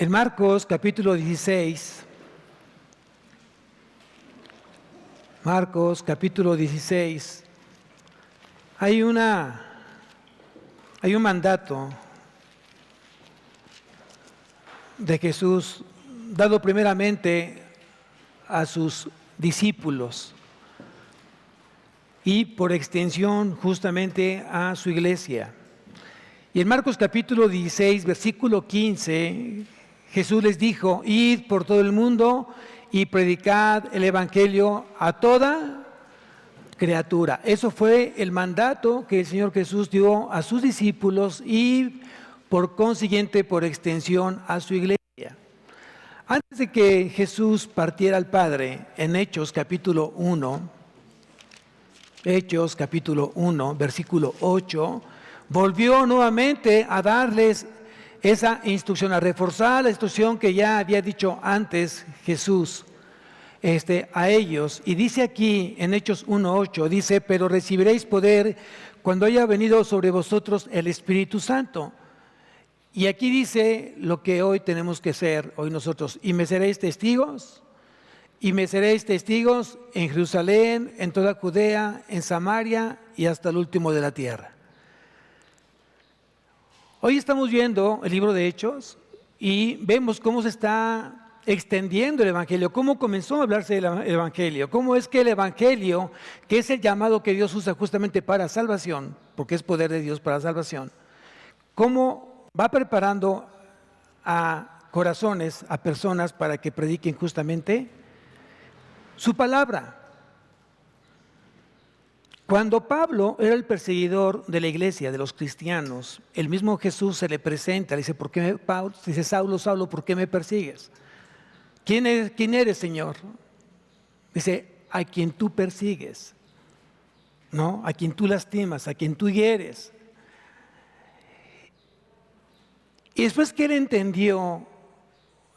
En Marcos capítulo 16, hay un mandato de Jesús dado primeramente a sus discípulos y por extensión justamente a su iglesia. Y en Marcos capítulo 16, versículo 15, Jesús les dijo: id por todo el mundo y predicad el evangelio a toda criatura. Eso fue el mandato que el Señor Jesús dio a sus discípulos y por consiguiente, por extensión, a su iglesia. Antes de que Jesús partiera al Padre, en Hechos capítulo 1, versículo 8, volvió nuevamente a darles esa instrucción, a reforzar la instrucción que ya había dicho antes Jesús a ellos. Y dice aquí en Hechos 1:8, dice: pero recibiréis poder cuando haya venido sobre vosotros el Espíritu Santo. Y aquí dice lo que hoy tenemos que ser, hoy nosotros: y me seréis testigos en Jerusalén, en toda Judea, en Samaria y hasta el último de la tierra. Hoy estamos viendo el libro de Hechos y vemos cómo se está extendiendo el Evangelio, cómo comenzó a hablarse del Evangelio, cómo es que el Evangelio, que es el llamado que Dios usa justamente para salvación, porque es poder de Dios para salvación, cómo va preparando a corazones, a personas para que prediquen justamente su palabra. Cuando Pablo era el perseguidor de la iglesia, de los cristianos, el mismo Jesús se le presenta, le dice: ¿por qué, Pablo? Dice: Saulo, Saulo, ¿por qué me persigues? ¿Quién eres, Señor? Dice: a quien tú persigues, ¿no? A quien tú lastimas, a quien tú hieres. Y después que él entendió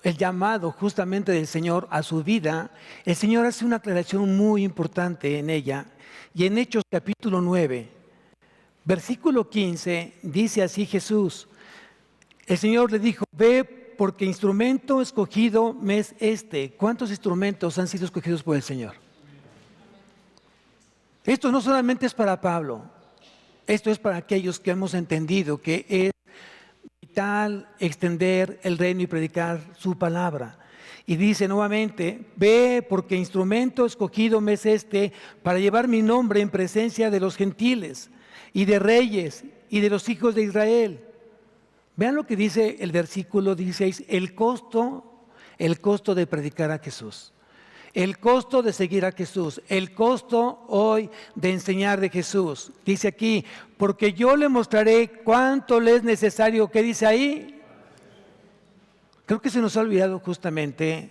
el llamado justamente del Señor a su vida, el Señor hace una aclaración muy importante en ella. Y en Hechos capítulo 9, versículo 15, dice así Jesús: el Señor le dijo: ve, porque instrumento escogido me es este. ¿Cuántos instrumentos han sido escogidos por el Señor? Esto no solamente es para Pablo, esto es para aquellos que hemos entendido que es vital extender el reino y predicar su palabra. Y dice nuevamente: ve, porque instrumento escogido me es este, para llevar mi nombre en presencia de los gentiles y de reyes y de los hijos de Israel. Vean lo que dice el versículo 16, el costo de predicar a Jesús, el costo de seguir a Jesús, el costo hoy de enseñar de Jesús. Dice aquí: porque yo le mostraré cuánto le es necesario. ¿Qué dice ahí? Creo que se nos ha olvidado justamente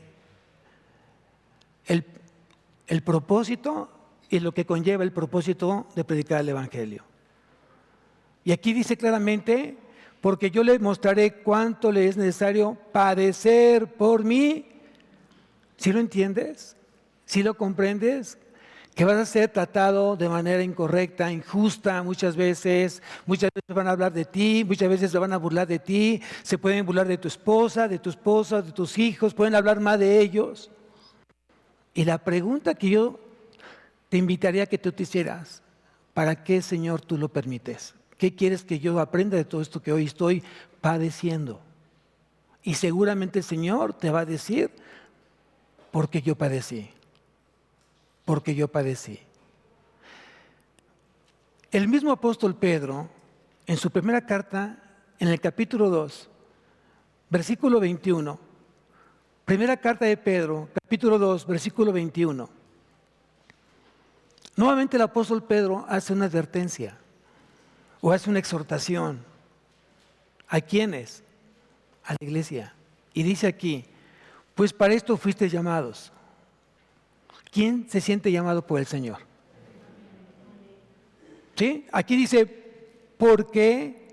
el propósito y lo que conlleva el propósito de predicar el Evangelio. Y aquí dice claramente: porque yo le mostraré cuánto le es necesario padecer por mí. ¿Sí lo entiendes? ¿Sí lo comprendes? Que vas a ser tratado de manera incorrecta, injusta muchas veces van a hablar de ti, muchas veces se van a burlar de ti, se pueden burlar de tu esposa, de tu esposa, de tus hijos, pueden hablar más de ellos. Y la pregunta que yo te invitaría a que tú te hicieras: ¿para qué, Señor, tú lo permites? ¿Qué quieres que yo aprenda de todo esto que hoy estoy padeciendo? Y seguramente el Señor te va a decir: porque yo padecí. Porque yo padecí. El mismo apóstol Pedro, en su primera carta, en el capítulo 2, versículo 21, primera carta de Pedro, capítulo 2, versículo 21, nuevamente el apóstol Pedro hace una advertencia o hace una exhortación. ¿A quiénes? A la iglesia. Y dice aquí: pues para esto fuisteis llamados. ¿Quién se siente llamado por el Señor? ¿Sí? Aquí dice: ¿por qué?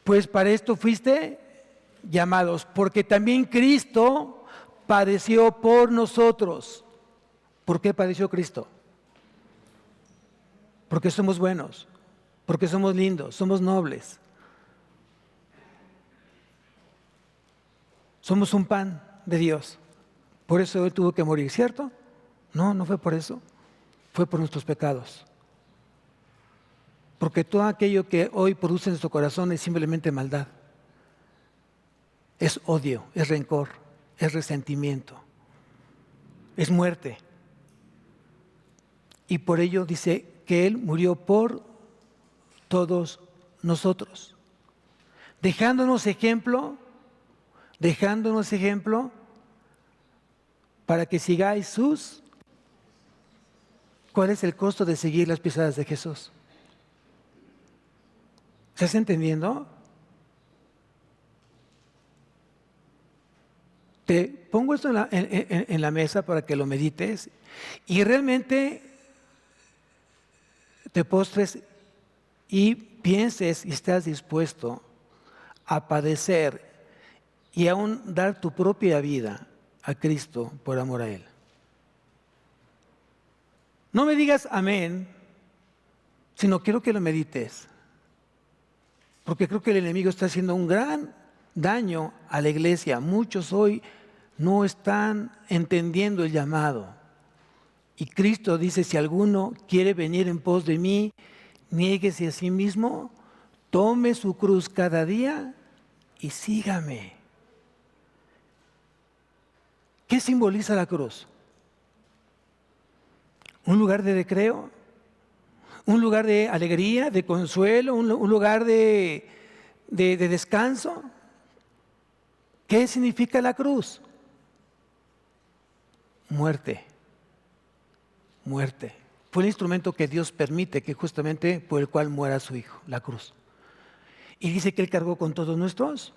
Pues para esto fuiste llamados, porque también Cristo padeció por nosotros. ¿Por qué padeció Cristo? Porque somos buenos, porque somos lindos, somos nobles. Somos un pan de Dios. Por eso Él tuvo que morir, ¿cierto? No, no fue por eso. Fue por nuestros pecados. Porque todo aquello que hoy produce en nuestro corazón es simplemente maldad. Es odio, es rencor, es resentimiento, es muerte. Y por ello dice que Él murió por todos nosotros, dejándonos ejemplo para que sigáis sus. ¿Cuál es el costo de seguir las pisadas de Jesús? ¿Estás entendiendo? Te pongo esto en la mesa para que lo medites y realmente te postres y pienses y estás dispuesto a padecer y aún dar tu propia vida a Cristo por amor a Él. No me digas amén, sino quiero que lo medites, porque creo que el enemigo está haciendo un gran daño a la iglesia. Muchos hoy no están entendiendo el llamado. Y Cristo dice, si alguno quiere venir en pos de mí, niéguese a sí mismo, tome su cruz cada día y sígame. ¿Qué simboliza la cruz? ¿Un lugar de recreo? ¿Un lugar de alegría, de consuelo? ¿Un lugar de descanso? ¿Qué significa la cruz? Muerte. Muerte. Fue el instrumento que Dios permite, que justamente por el cual muera su Hijo, la cruz. Y dice que Él cargó con todos nuestros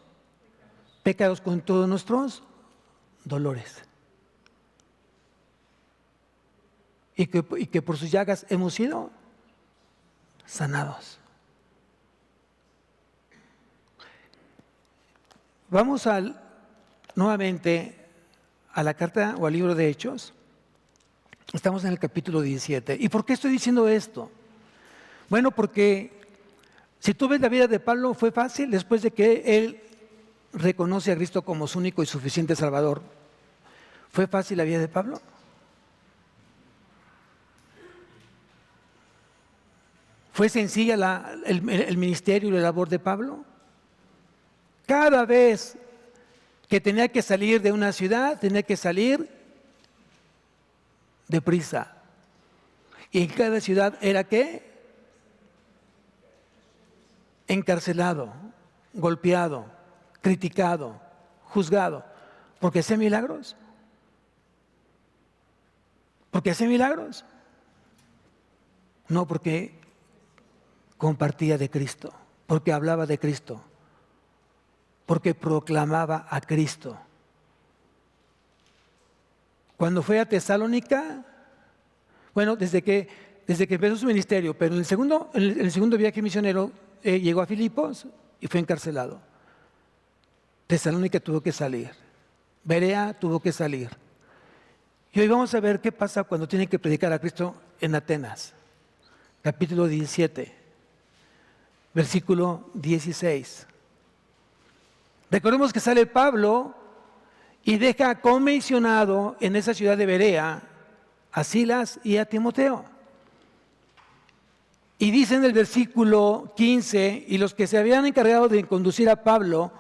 pecados, con todos nuestros dolores. Y que por sus llagas hemos sido sanados. Vamos nuevamente a la carta o al libro de Hechos. Estamos en el capítulo 17. ¿Y por qué estoy diciendo esto? Bueno, porque si tú ves la vida de Pablo, fue fácil después de que él reconoce a Cristo como su único y suficiente Salvador. ¿Fue fácil la vida de Pablo? ¿Fue sencilla el ministerio y la labor de Pablo? Cada vez que tenía que salir de una ciudad, tenía que salir deprisa. Y en cada ciudad era ¿qué? Encarcelado, golpeado, criticado, juzgado. ¿Porque hacía milagros? ¿Porque hacía milagros? No, porque compartía de Cristo, porque hablaba de Cristo, porque proclamaba a Cristo. Cuando fue a Tesalónica, bueno, desde que empezó su ministerio, pero en el segundo viaje misionero llegó a Filipos y fue encarcelado. Tesalónica tuvo que salir, Berea tuvo que salir. Y hoy vamos a ver qué pasa cuando tienen que predicar a Cristo en Atenas. Capítulo 17, versículo 16. Recordemos que sale Pablo y deja comisionado en esa ciudad de Berea a Silas y a Timoteo. Y dice en el versículo 15, y los que se habían encargado de conducir a Pablo,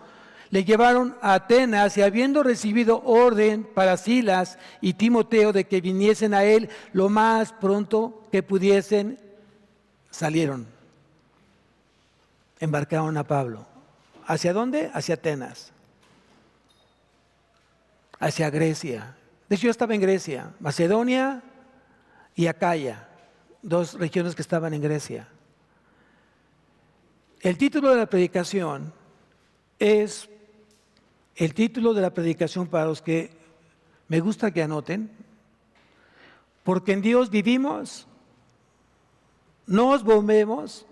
le llevaron a Atenas y habiendo recibido orden para Silas y Timoteo de que viniesen a él lo más pronto que pudiesen, salieron. Embarcaron a Pablo. ¿Hacia dónde? Hacia Atenas. Hacia Grecia. De hecho, yo estaba en Grecia, Macedonia y Acaya, dos regiones que estaban en Grecia. El título de la predicación es el título de la predicación para los que me gusta que anoten, porque en Dios vivimos, nos movemos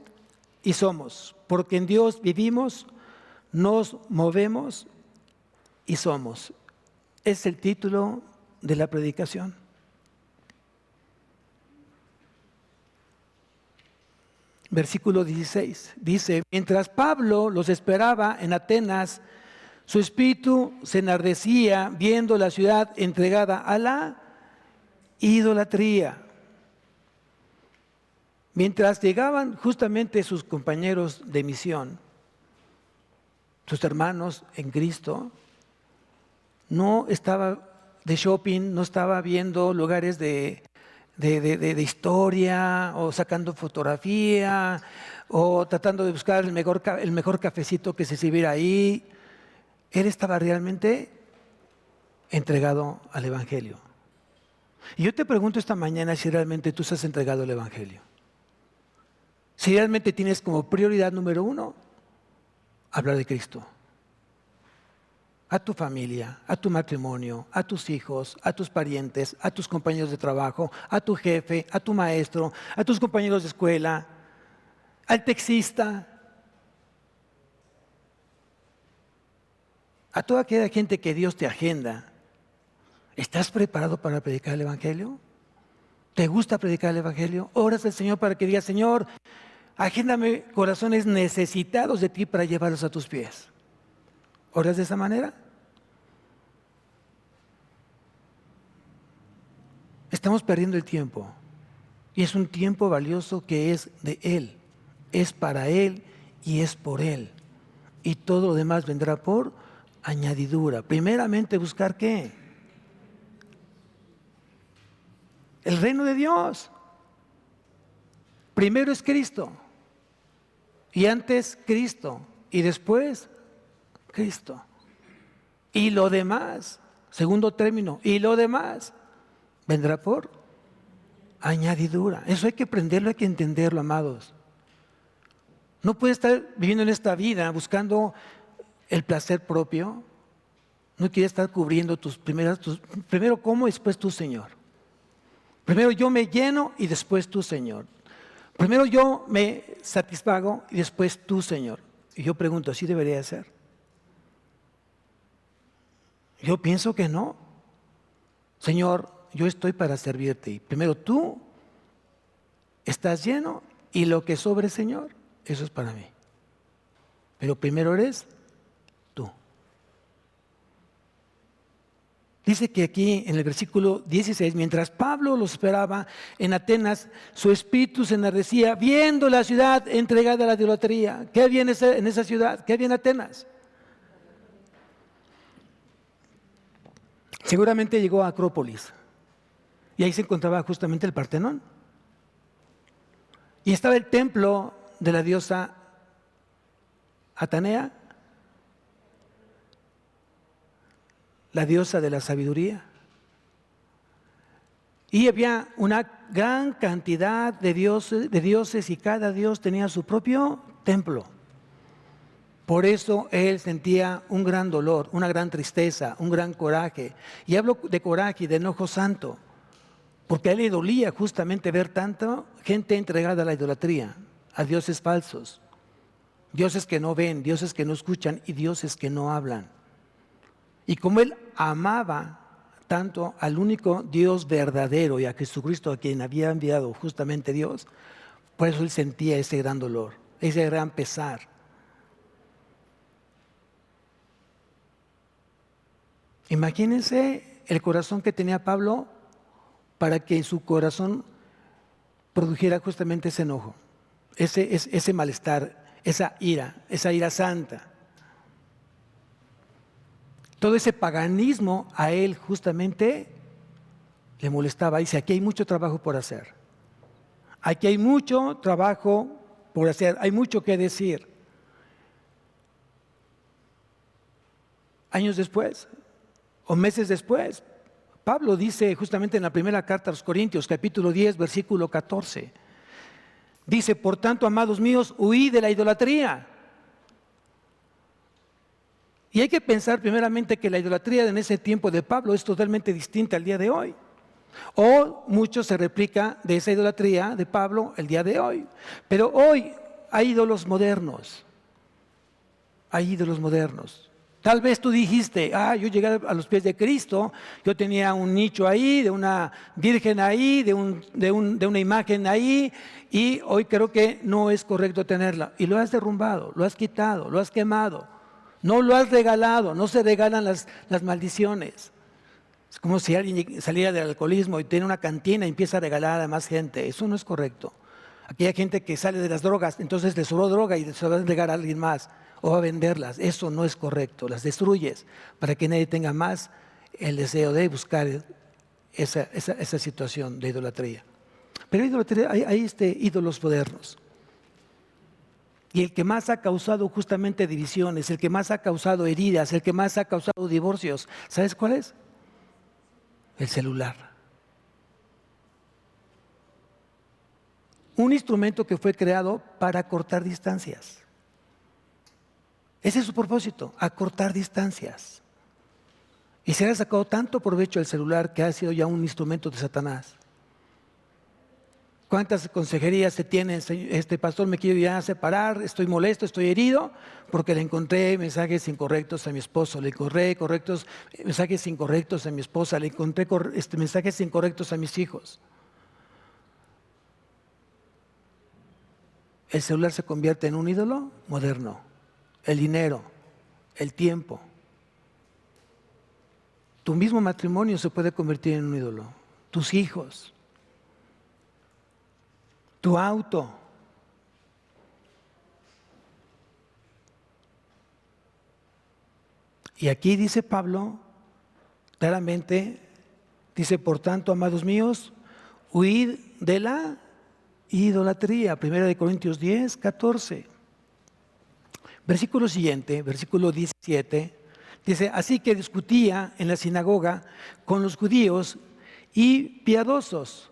y somos. Porque en Dios vivimos, nos movemos y somos. Es el título de la predicación. Versículo 16 dice: mientras Pablo los esperaba en Atenas, Su espíritu se enardecía viendo la ciudad entregada a la idolatría. Mientras llegaban justamente sus compañeros de misión, sus hermanos en Cristo, no estaba de shopping, no estaba viendo lugares de historia o sacando fotografía o tratando de buscar el mejor cafecito que se sirviera ahí. Él estaba realmente entregado al Evangelio. Y yo te pregunto esta mañana si realmente tú estás entregado al Evangelio. Si realmente tienes como prioridad número 1 hablar de Cristo. A tu familia, a tu matrimonio, a tus hijos, a tus parientes, a tus compañeros de trabajo, a tu jefe, a tu maestro, a tus compañeros de escuela, al taxista, a toda aquella gente que Dios te agenda. ¿Estás preparado para predicar el Evangelio? ¿Te gusta predicar el Evangelio? Oras al Señor para que diga: Señor, agéndame corazones necesitados de ti para llevarlos a tus pies. ¿Oras de esa manera? Estamos perdiendo el tiempo. Y es un tiempo valioso que es de Él. Es para Él y es por Él. Y todo lo demás vendrá por añadidura. Primeramente, buscar ¿qué? El reino de Dios. Primero es Cristo. Y antes Cristo. Y después Cristo. Y lo demás, segundo término, y lo demás vendrá por añadidura. Eso hay que aprenderlo, hay que entenderlo, amados. No puedes estar viviendo en esta vida buscando el placer propio. No quieres estar cubriendo primero como y después tú, Señor. Primero yo me lleno y después tú, Señor. Primero yo me satisfago y después tú, Señor. Y yo pregunto, ¿así debería ser? Yo pienso que no. Señor, yo estoy para servirte. Y primero tú estás lleno y lo que sobre, Señor, eso es para mí. Pero primero eres tú. Dice que aquí en el versículo 16, mientras Pablo los esperaba en Atenas, su espíritu se enardecía viendo la ciudad entregada a la idolatría. ¿Qué había en esa ciudad? ¿Qué había en Atenas? Seguramente llegó a Acrópolis y ahí se encontraba justamente el Partenón. Y estaba el templo de la diosa Atenea, la diosa de la sabiduría. Y había una gran cantidad de dioses y cada dios tenía su propio templo. Por eso él sentía un gran dolor, una gran tristeza, un gran coraje. Y hablo de coraje y de enojo santo, porque a él le dolía justamente ver tanta gente entregada a la idolatría, a dioses falsos, dioses que no ven, dioses que no escuchan y dioses que no hablan. Y como él amaba tanto al único Dios verdadero y a Jesucristo, a quien había enviado justamente Dios, por eso él sentía ese gran dolor, ese gran pesar. Imagínense el corazón que tenía Pablo para que su corazón produjera justamente ese enojo, ese malestar, esa ira santa. Todo ese paganismo a él justamente le molestaba. Dice, aquí hay mucho trabajo por hacer. Aquí hay mucho trabajo por hacer, hay mucho que decir. Años después, o meses después, Pablo dice justamente en la primera carta a los Corintios, capítulo 10, versículo 14. Dice, por tanto, amados míos, huid de la idolatría. Y hay que pensar primeramente que la idolatría en ese tiempo de Pablo es totalmente distinta al día de hoy. O mucho se replica de esa idolatría de Pablo el día de hoy. Pero hoy hay ídolos modernos. Hay ídolos modernos. Tal vez tú dijiste, yo llegué a los pies de Cristo, yo tenía un nicho ahí, de una virgen ahí, de una imagen ahí, y hoy creo que no es correcto tenerla. Y lo has derrumbado, lo has quitado, lo has quemado. No lo has regalado, no se regalan las maldiciones. Es como si alguien saliera del alcoholismo y tiene una cantina y empieza a regalar a más gente. Eso no es correcto. Aquí hay gente que sale de las drogas, entonces le sobró droga y se va a entregar a alguien más o va a venderlas. Eso no es correcto. Las destruyes para que nadie tenga más el deseo de buscar esa situación de idolatría. Pero hay ídolos modernos. Y el que más ha causado justamente divisiones, el que más ha causado heridas, el que más ha causado divorcios, ¿sabes cuál es? El celular. Un instrumento que fue creado para cortar distancias. Ese es su propósito, acortar distancias. Y se le ha sacado tanto provecho al celular que ha sido ya un instrumento de Satanás. ¿Cuántas consejerías se tienen? Pastor, me quiero ya separar, estoy molesto, estoy herido, porque le encontré mensajes incorrectos a mi esposo, le encontré mensajes incorrectos a mi esposa, le encontré mensajes incorrectos a mis hijos. El celular se convierte en un ídolo moderno. El dinero, el tiempo. Tu mismo matrimonio se puede convertir en un ídolo. Tus hijos. Tu auto. Y aquí dice Pablo, claramente, dice, por tanto, amados míos, huid de la idolatría. 1 Corintios 10, 14. Versículo siguiente, versículo 17, dice, así que discutía en la sinagoga con los judíos y piadosos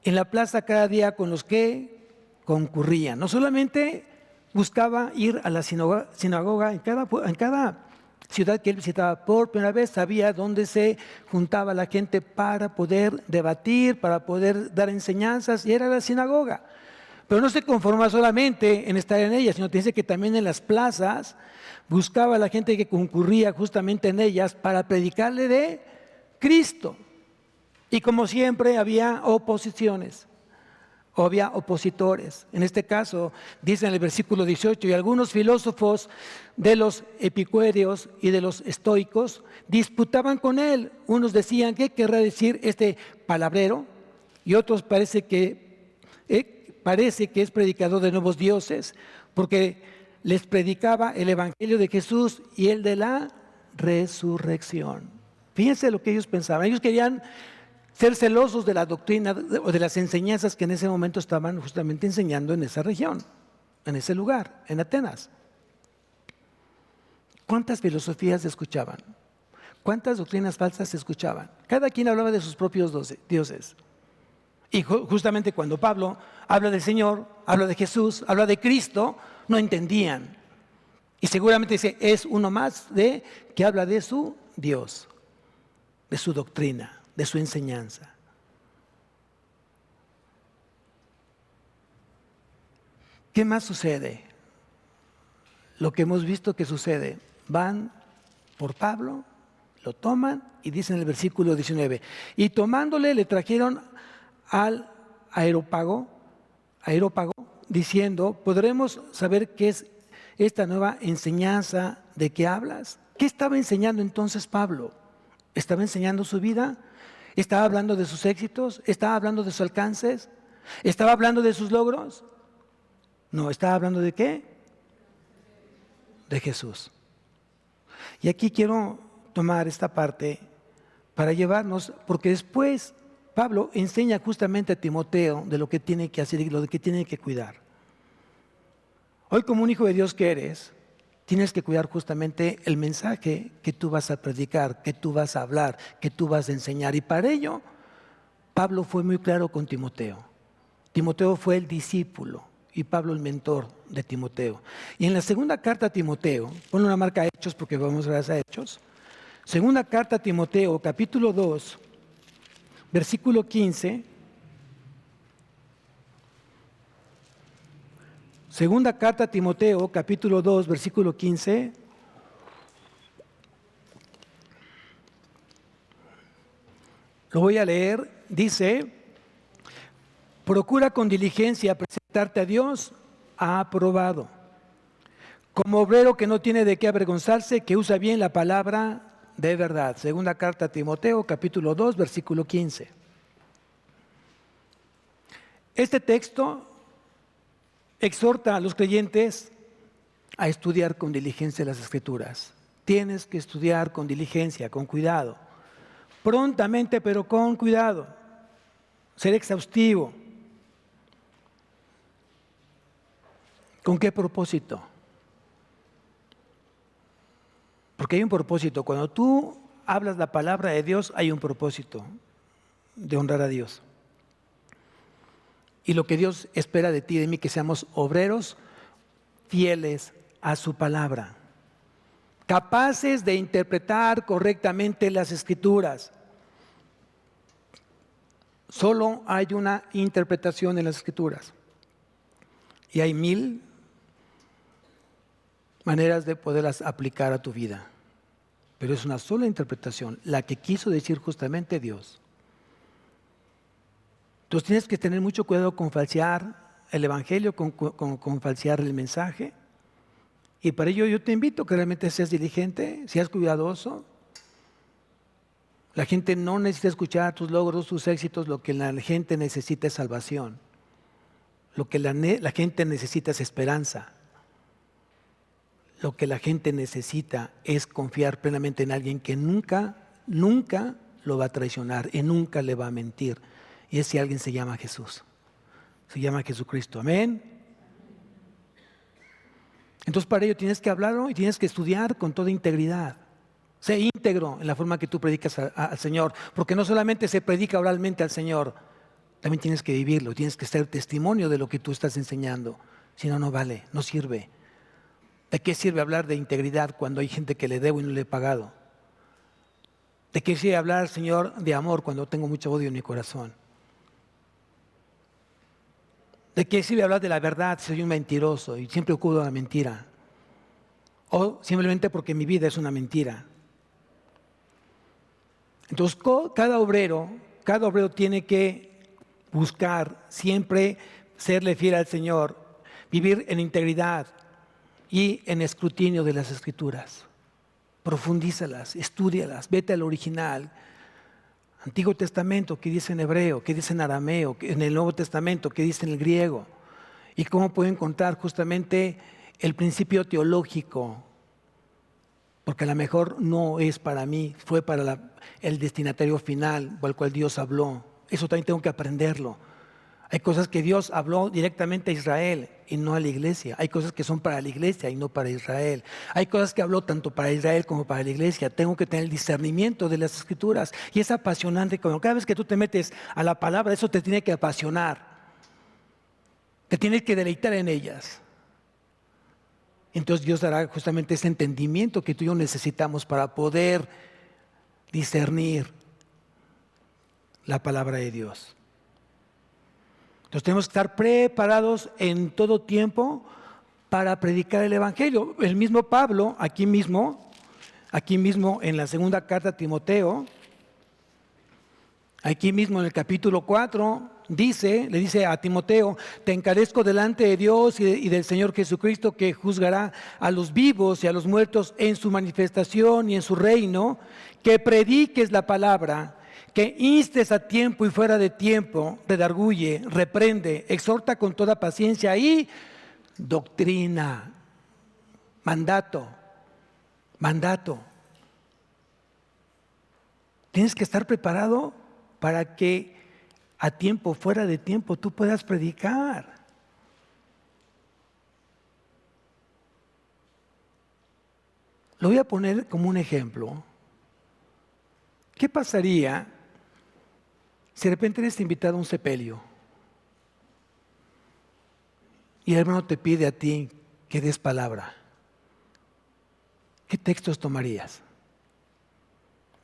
en la plaza cada día con los que concurrían. No solamente buscaba ir a la sinagoga en cada ciudad que él visitaba por primera vez, sabía dónde se juntaba la gente para poder debatir, para poder dar enseñanzas, y era la sinagoga. Pero no se conforma solamente en estar en ella, sino que dice que también en las plazas buscaba a la gente que concurría justamente en ellas para predicarle de Cristo. Y como siempre había oposiciones, o había opositores. En este caso, dice en el versículo 18, y algunos filósofos de los epicureos y de los estoicos disputaban con él. Unos decían, ¿qué querrá decir este palabrero? Y otros parece que es predicador de nuevos dioses, porque les predicaba el evangelio de Jesús y el de la resurrección. Fíjense lo que ellos pensaban. Ellos querían ser celosos de la doctrina o de las enseñanzas que en ese momento estaban justamente enseñando en esa región, en ese lugar, en Atenas. ¿Cuántas filosofías se escuchaban? ¿Cuántas doctrinas falsas se escuchaban? Cada quien hablaba de sus propios dioses. Y justamente cuando Pablo habla del Señor, habla de Jesús, habla de Cristo, no entendían. Y seguramente dice, es uno más que habla de su Dios, de su doctrina, de su enseñanza. ¿Qué más sucede? Lo que hemos visto que sucede. Van por Pablo, lo toman y dice en el versículo 19, y tomándole le trajeron al Areópago, diciendo, ¿podremos saber qué es esta nueva enseñanza de que hablas? ¿Qué estaba enseñando entonces Pablo? ¿Estaba enseñando su vida? ¿Estaba hablando de sus éxitos? ¿Estaba hablando de sus alcances? ¿Estaba hablando de sus logros? No, ¿estaba hablando de qué? De Jesús. Y aquí quiero tomar esta parte para llevarnos, porque después Pablo enseña justamente a Timoteo de lo que tiene que hacer y lo que tiene que cuidar. Hoy, como un hijo de Dios que eres, tienes que cuidar justamente el mensaje que tú vas a predicar, que tú vas a hablar, que tú vas a enseñar. Y para ello, Pablo fue muy claro con Timoteo. Timoteo fue el discípulo y Pablo el mentor de Timoteo. Y en la segunda carta a Timoteo, ponle una marca a Hechos porque vamos a ver a Hechos. Segunda carta a Timoteo, capítulo 2, versículo 15. Segunda carta a Timoteo, capítulo 2, versículo 15. Lo voy a leer. Dice, procura con diligencia presentarte a Dios aprobado, como obrero que no tiene de qué avergonzarse, que usa bien la palabra de verdad. Segunda carta a Timoteo, capítulo 2, versículo 15. Este texto exhorta a los creyentes a estudiar con diligencia las Escrituras. Tienes que estudiar con diligencia, con cuidado, prontamente pero con cuidado, ser exhaustivo. ¿Con qué propósito? Porque hay un propósito. Cuando tú hablas la palabra de Dios, hay un propósito de honrar a Dios. Y lo que Dios espera de ti y de mí, que seamos obreros fieles a su palabra, capaces de interpretar correctamente las Escrituras. Solo hay una interpretación en las Escrituras. Y hay 1000 maneras de poderlas aplicar a tu vida. Pero es una sola interpretación, la que quiso decir justamente Dios. Entonces tienes que tener mucho cuidado con falsear el Evangelio, con falsear el mensaje. Y para ello yo te invito a que realmente seas diligente, seas cuidadoso. La gente no necesita escuchar tus logros, tus éxitos, lo que la gente necesita es salvación. Lo que la gente necesita es esperanza. Lo que la gente necesita es confiar plenamente en alguien que nunca lo va a traicionar y nunca le va a mentir. Y ese alguien se llama Jesús. Se llama Jesucristo. Amén. Entonces para ello tienes que hablarlo y tienes que estudiar con toda integridad. Sé íntegro en la forma que tú predicas al Señor. Porque no solamente se predica oralmente al Señor, también tienes que vivirlo. Tienes que ser testimonio de lo que tú estás enseñando. Si no, no vale, no sirve. ¿De qué sirve hablar de integridad cuando hay gente que le debo y no le he pagado? ¿De qué sirve hablar, Señor, de amor cuando tengo mucho odio en mi corazón? ¿De qué sirve hablar de la verdad si soy un mentiroso y siempre oculto la mentira? O simplemente porque mi vida es una mentira. Entonces, cada obrero tiene que buscar siempre serle fiel al Señor, vivir en integridad y en escrutinio de las Escrituras. Profundízalas, estúdialas, vete al original. Antiguo Testamento, ¿qué dice en hebreo? ¿Qué dice en arameo? En el Nuevo Testamento, ¿qué dice en el griego? Y cómo puedo encontrar justamente el principio teológico, porque a lo mejor no es para mí, fue para el destinatario final al cual Dios habló. Eso también tengo que aprenderlo. Hay cosas que Dios habló directamente a Israel y no a la iglesia. Hay cosas que son para la iglesia y no para Israel. Hay cosas que habló tanto para Israel como para la iglesia. Tengo que tener el discernimiento de las Escrituras. Y es apasionante. Cada vez que tú te metes a la palabra, eso te tiene que apasionar. Te tienes que deleitar en ellas. Entonces Dios dará justamente ese entendimiento que tú y yo necesitamos para poder discernir la palabra de Dios. Entonces tenemos que estar preparados en todo tiempo para predicar el Evangelio. El mismo Pablo, aquí mismo en la segunda carta a Timoteo, aquí mismo en el capítulo 4, le dice a Timoteo: te encarezco delante de Dios y del Señor Jesucristo, que juzgará a los vivos y a los muertos en su manifestación y en su reino, que prediques la palabra, que instes a tiempo y fuera de tiempo, redarguye, reprende, exhorta con toda paciencia y doctrina. Mandato. Tienes que estar preparado para que a tiempo, fuera de tiempo, tú puedas predicar. Lo voy a poner como un ejemplo. ¿Qué pasaría si de repente eres invitado a un sepelio y el hermano te pide a ti que des palabra? ¿Qué textos tomarías?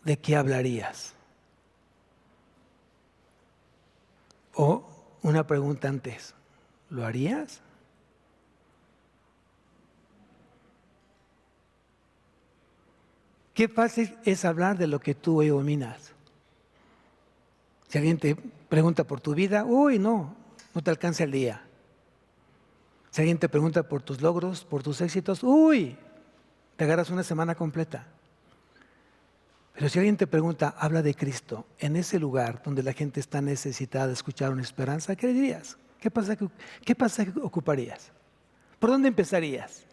¿De qué hablarías? O una pregunta antes, ¿lo harías? Qué fácil es hablar de lo que tú dominas. Si alguien te pregunta por tu vida, no te alcanza el día. Si alguien te pregunta por tus logros, por tus éxitos, ¡uy! Te agarras una semana completa. Pero si alguien te pregunta, habla de Cristo, en ese lugar donde la gente está necesitada de escuchar una esperanza, ¿qué le dirías? ¿Qué pasaje ocuparías? ¿Por dónde empezarías?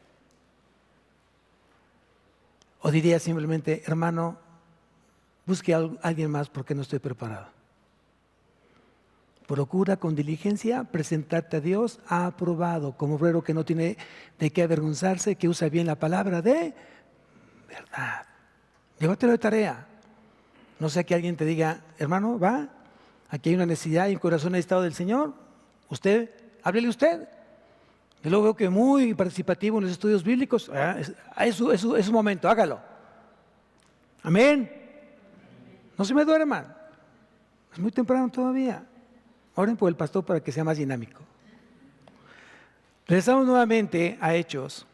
¿O dirías simplemente, hermano, busque a alguien más porque no estoy preparado? Procura con diligencia presentarte a Dios aprobado, como obrero que no tiene de qué avergonzarse, que usa bien la palabra de verdad. Llévatelo de tarea. No sea que alguien te diga, hermano, va, aquí hay una necesidad y un corazón necesitado del Señor. Usted, háblele usted. Yo lo veo que muy participativo en los estudios bíblicos. Es su momento, hágalo. Amén. No se me duerman. Es muy temprano todavía. Oren por el pastor para que sea más dinámico. Regresamos nuevamente a Hechos.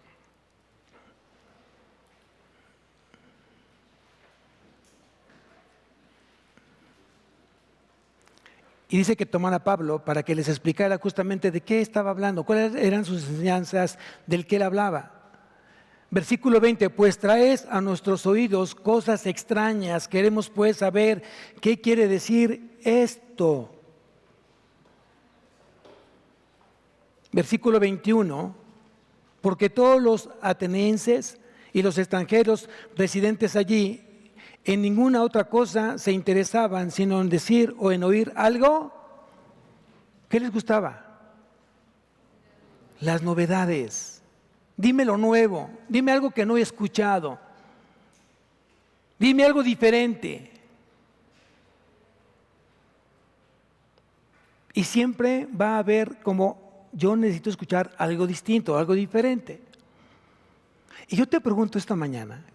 Y dice que toman a Pablo para que les explicara justamente de qué estaba hablando, cuáles eran sus enseñanzas, del que él hablaba. Versículo 20, pues traes a nuestros oídos cosas extrañas, queremos pues saber qué quiere decir esto. Versículo 21, porque todos los atenienses y los extranjeros residentes allí en ninguna otra cosa se interesaban sino en decir o en oír algo. ¿Qué les gustaba? Las novedades. Dime lo nuevo, dime algo que no he escuchado, dime algo diferente. Y siempre va a haber como yo necesito escuchar algo distinto, algo diferente. Y yo te pregunto esta mañana,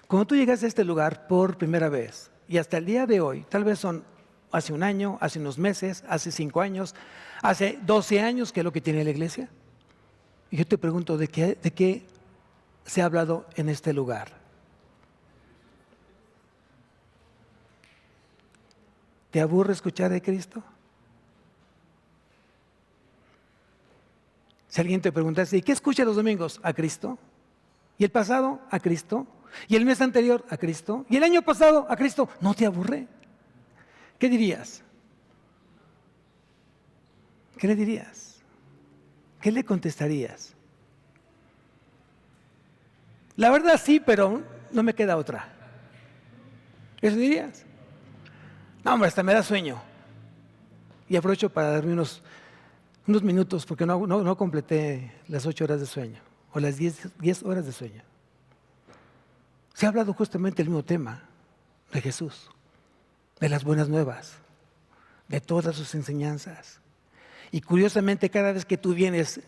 cuando tú llegas a este lugar por primera vez, y hasta el día de hoy, tal vez son hace un año, hace unos meses, hace 5 años, hace 12 años, que es lo que tiene la iglesia, y yo te pregunto, ¿de qué se ha hablado en este lugar? ¿Te aburre escuchar de Cristo? Si alguien te preguntase, ¿y qué escucha los domingos? A Cristo. ¿Y el pasado? A Cristo. ¿Y el mes anterior? A Cristo. ¿Y el año pasado? A Cristo. ¿No te aburre? ¿Qué dirías? ¿Qué le dirías? ¿Qué le contestarías? La verdad sí, pero no me queda otra. ¿Eso dirías? No, hombre, hasta me da sueño. Y aprovecho para darme unos minutos, porque no completé las 8 horas de sueño, o las 10 horas de sueño. Se ha hablado justamente del mismo tema de Jesús, de las buenas nuevas, de todas sus enseñanzas. Y curiosamente, cada vez que tú vienes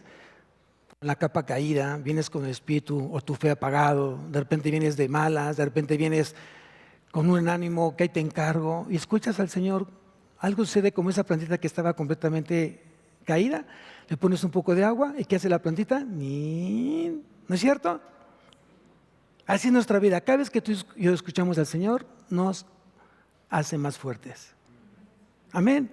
con la capa caída, vienes con el espíritu o tu fe apagado, de repente vienes de malas, de repente vienes con un ánimo que ahí te encargo, y escuchas al Señor, algo sucede como esa plantita que estaba completamente caída, le pones un poco de agua y ¿qué hace la plantita? ¿No es cierto? Así es nuestra vida. Cada vez que tú y yo escuchamos al Señor, nos hace más fuertes. Amén.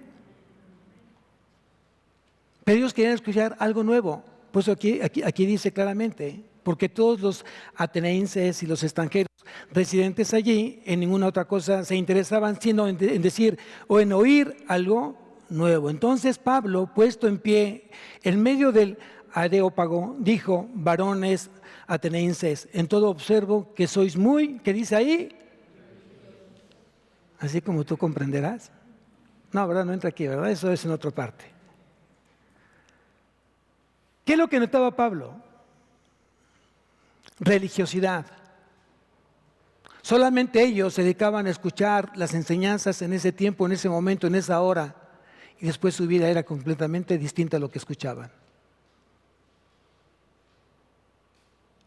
Pero ellos querían escuchar algo nuevo. Por eso aquí dice claramente, porque todos los atenienses y los extranjeros residentes allí en ninguna otra cosa se interesaban sino en decir o en oír algo nuevo. Entonces Pablo, puesto en pie en medio del Areópago, dijo: varones atenienses, en todo observo que sois muy, ¿qué dice ahí? Así como tú comprenderás. No, ¿verdad? No entra aquí, ¿verdad? Eso es en otra parte. ¿Qué es lo que notaba Pablo? Religiosidad. Solamente ellos se dedicaban a escuchar las enseñanzas en ese tiempo, en ese momento, en esa hora. Y después su vida era completamente distinta a lo que escuchaban.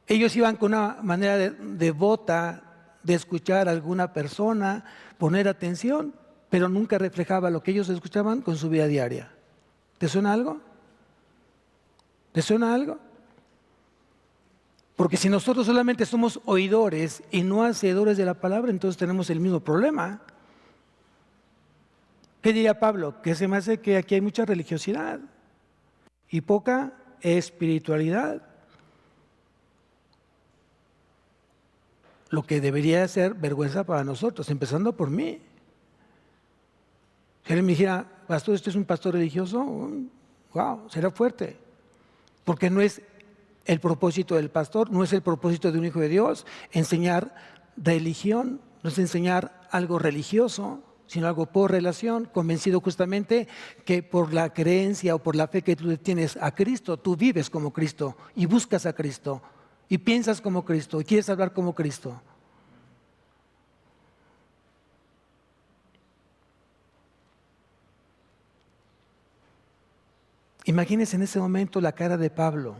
Ellos iban con una manera devota de escuchar a alguna persona, poner atención, pero nunca reflejaba lo que ellos escuchaban con su vida diaria. ¿Te suena algo? ¿Te suena algo? Porque si nosotros solamente somos oidores y no hacedores de la palabra, entonces tenemos el mismo problema. ¿Qué diría Pablo? Que se me hace que aquí hay mucha religiosidad. y poca espiritualidad. Lo que debería ser vergüenza para nosotros, empezando por mí. Si alguien me dijera, pastor, ¿este es un pastor religioso? Wow, será fuerte. Porque no es el propósito del pastor, no es el propósito de un hijo de Dios enseñar religión, no es enseñar algo religioso, sino algo por relación, convencido justamente que por la creencia o por la fe que tú tienes a Cristo, tú vives como Cristo y buscas a Cristo y piensas como Cristo y quieres hablar como Cristo. Imagínense en ese momento la cara de Pablo.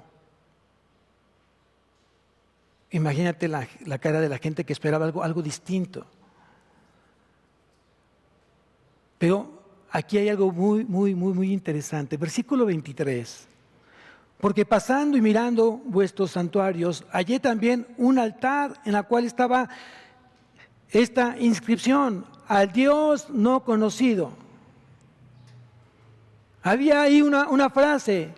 Imagínate la cara de la gente que esperaba algo distinto. Pero aquí hay algo muy interesante. Versículo 23. Porque pasando y mirando vuestros santuarios, hallé también un altar en la cual estaba esta inscripción: al Dios no conocido. Había ahí una frase,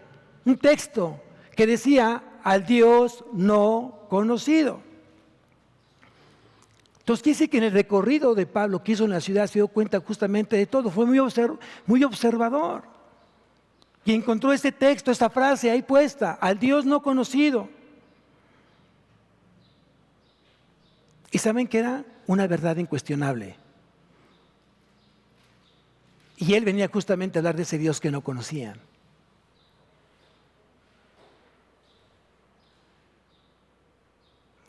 un texto que decía: al Dios no conocido. Entonces quiere decir que en el recorrido de Pablo que hizo en la ciudad se dio cuenta justamente de todo, fue muy observador. Y encontró este texto, esta frase ahí puesta: al Dios no conocido. Y saben que era una verdad incuestionable. Y él venía justamente a hablar de ese Dios que no conocían.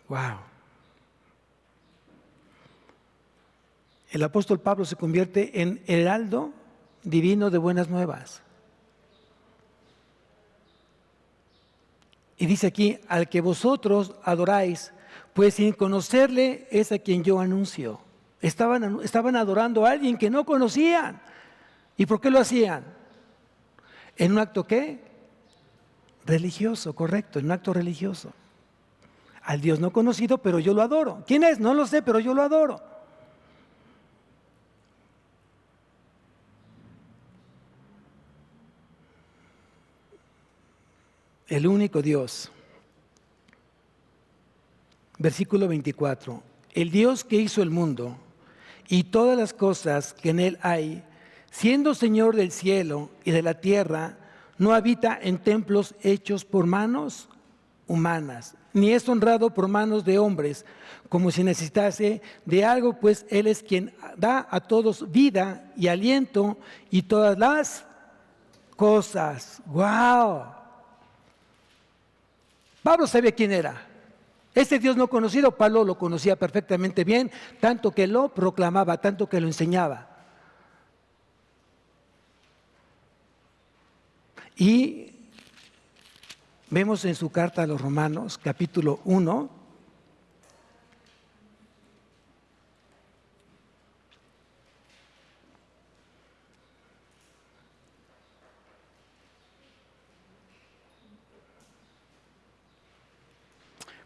Wow. El apóstol Pablo se convierte en heraldo divino de buenas nuevas. Y dice aquí: al que vosotros adoráis, pues sin conocerle es a quien yo anuncio. Estaban adorando a alguien que no conocían. ¿Y por qué lo hacían? ¿En un acto qué? Religioso, correcto, en un acto religioso. Al Dios no conocido, pero yo lo adoro. ¿Quién es? No lo sé, pero yo lo adoro. El único Dios. Versículo 24. El Dios que hizo el mundo y todas las cosas que en él hay, siendo Señor del cielo y de la tierra, no habita en templos hechos por manos humanas, ni es honrado por manos de hombres, como si necesitase de algo, pues Él es quien da a todos vida y aliento y todas las cosas. ¡Wow! Pablo sabía quién era. Este Dios no conocido, Pablo lo conocía perfectamente bien, tanto que lo proclamaba, tanto que lo enseñaba. Y vemos en su carta a los Romanos, capítulo 1,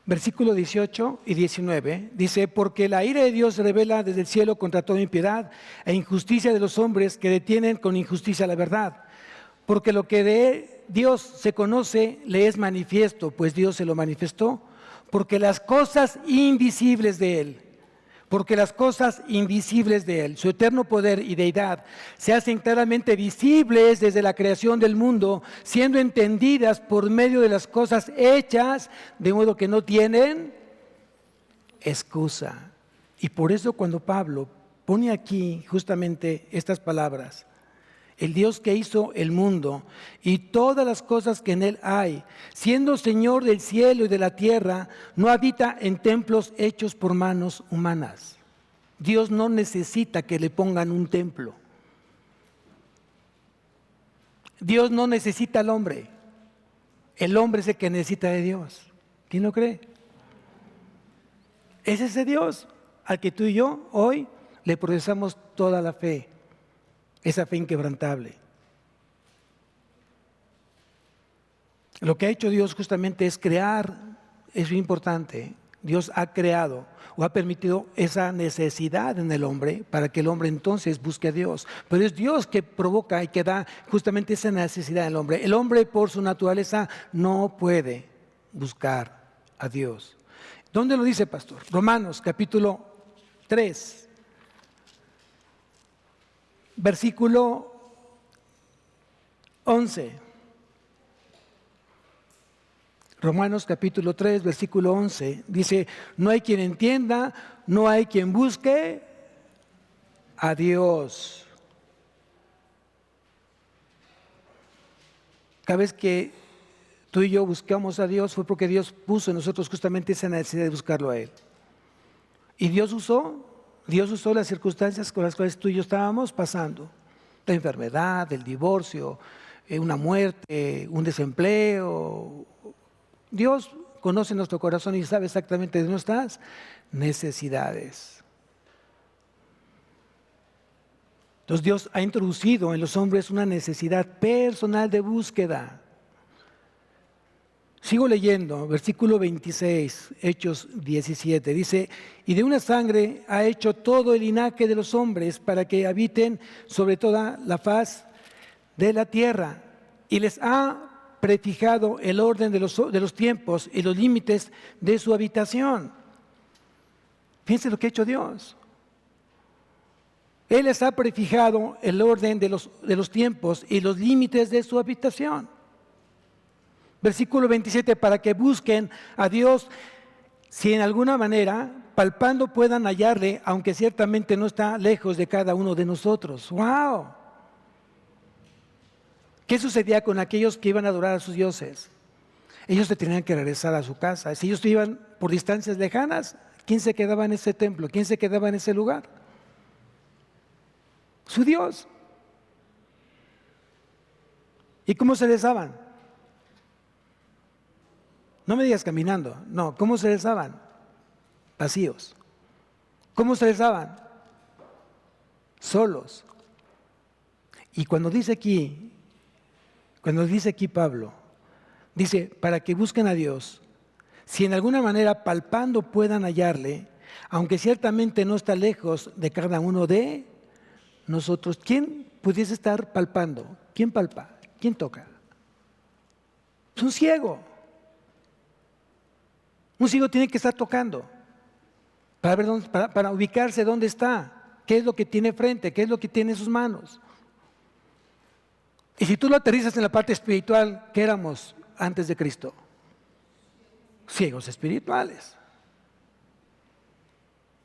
versículo 18 y 19, dice: porque la ira de Dios se revela desde el cielo contra toda impiedad e injusticia de los hombres que detienen con injusticia la verdad. Porque lo que de Dios se conoce le es manifiesto, pues Dios se lo manifestó. Porque las cosas invisibles de Él, su eterno poder y deidad, se hacen claramente visibles desde la creación del mundo, siendo entendidas por medio de las cosas hechas, de modo que no tienen excusa. Y por eso cuando Pablo pone aquí justamente estas palabras: el Dios que hizo el mundo y todas las cosas que en él hay, siendo Señor del cielo y de la tierra, no habita en templos hechos por manos humanas. Dios no necesita que le pongan un templo. Dios no necesita al hombre. El hombre es el que necesita de Dios. ¿Quién lo cree? Es ese Dios al que tú y yo hoy le profesamos toda la fe. Esa fe inquebrantable. Lo que ha hecho Dios justamente es crear, es importante, Dios ha creado o ha permitido esa necesidad en el hombre para que el hombre entonces busque a Dios. Pero es Dios que provoca y que da justamente esa necesidad en el hombre. El hombre por su naturaleza no puede buscar a Dios. ¿Dónde lo dice, pastor? Romanos capítulo 3, versículo 11. Romanos capítulo 3, versículo 11, dice, no hay quien entienda, no hay quien busque a Dios. Cada vez que tú y yo buscamos a Dios fue porque Dios puso en nosotros justamente esa necesidad de buscarlo a Él. Y Dios usó las circunstancias con las cuales tú y yo estábamos pasando. La enfermedad, el divorcio, una muerte, un desempleo. Dios conoce nuestro corazón y sabe exactamente de nuestras necesidades. Entonces Dios ha introducido en los hombres una necesidad personal de búsqueda. Sigo leyendo, versículo 26, Hechos 17, dice, y de una sangre ha hecho todo el linaje de los hombres para que habiten sobre toda la faz de la tierra, y les ha prefijado el orden de los tiempos y los límites de su habitación. Fíjense lo que ha hecho Dios. Él les ha prefijado el orden de los tiempos y los límites de su habitación. Versículo 27, para que busquen a Dios si en alguna manera, palpando, puedan hallarle, aunque ciertamente no está lejos de cada uno de nosotros. ¡Wow! ¿Qué sucedía con aquellos que iban a adorar a sus dioses? Ellos se tenían que regresar a su casa. Si ellos iban por distancias lejanas, ¿quién se quedaba en ese templo? ¿Quién se quedaba en ese lugar? Su Dios. ¿Y cómo se regresaban? No me digas caminando, no, ¿cómo se regresaban? Vacíos. ¿Cómo se regresaban? Solos. Y cuando dice aquí Pablo, dice, para que busquen a Dios, si en alguna manera palpando puedan hallarle, aunque ciertamente no está lejos de cada uno de nosotros. ¿Quién pudiese estar palpando? ¿Quién palpa? ¿Quién toca? Es un ciego. Un ciego tiene que estar tocando para ubicarse dónde está, qué es lo que tiene frente, qué es lo que tiene en sus manos. Y si tú lo aterrizas en la parte espiritual, ¿qué éramos antes de Cristo? Ciegos espirituales.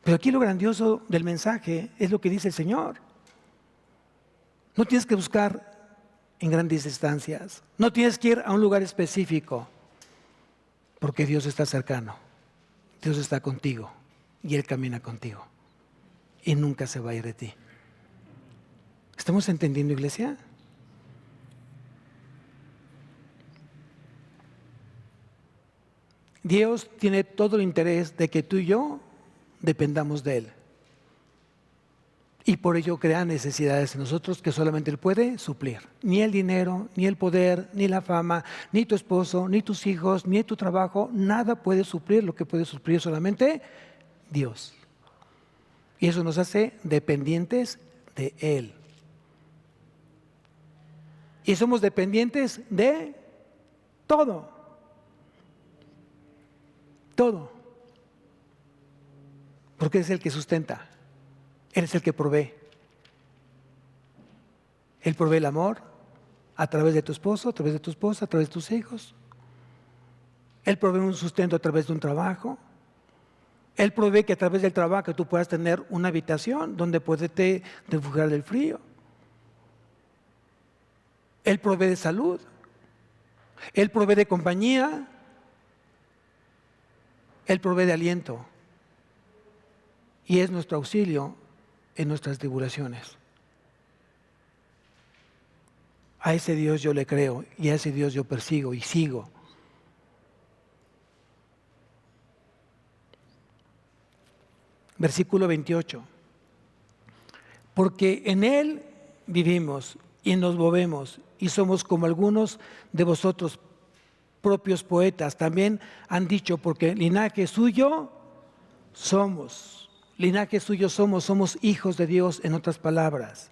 Pero aquí lo grandioso del mensaje es lo que dice el Señor. No tienes que buscar en grandes distancias, no tienes que ir a un lugar específico, porque Dios está cercano, Dios está contigo y Él camina contigo y nunca se va a ir de ti. ¿Estamos entendiendo, iglesia? Dios tiene todo el interés de que tú y yo dependamos de Él. Y por ello crea necesidades en nosotros que solamente Él puede suplir. Ni el dinero, ni el poder, ni la fama, ni tu esposo, ni tus hijos, ni tu trabajo, nada puede suplir. Lo que puede suplir solamente Dios. Y eso nos hace dependientes de Él. Y somos dependientes de todo. Todo. Porque es el que sustenta. Él es el que provee. Él provee el amor a través de tu esposo, a través de tu esposa, a través de tus hijos. Él provee un sustento a través de un trabajo. Él provee que a través del trabajo tú puedas tener una habitación donde poderte refugiar del frío. Él provee de salud. Él provee de compañía. Él provee de aliento. Y es nuestro auxilio en nuestras tribulaciones. A ese Dios yo le creo y a ese Dios yo persigo y sigo. Versículo 28. Porque en Él vivimos y nos movemos y somos como algunos de vosotros. propios poetas también han dicho, porque linaje suyo somos. Linaje suyo somos hijos de Dios, en otras palabras.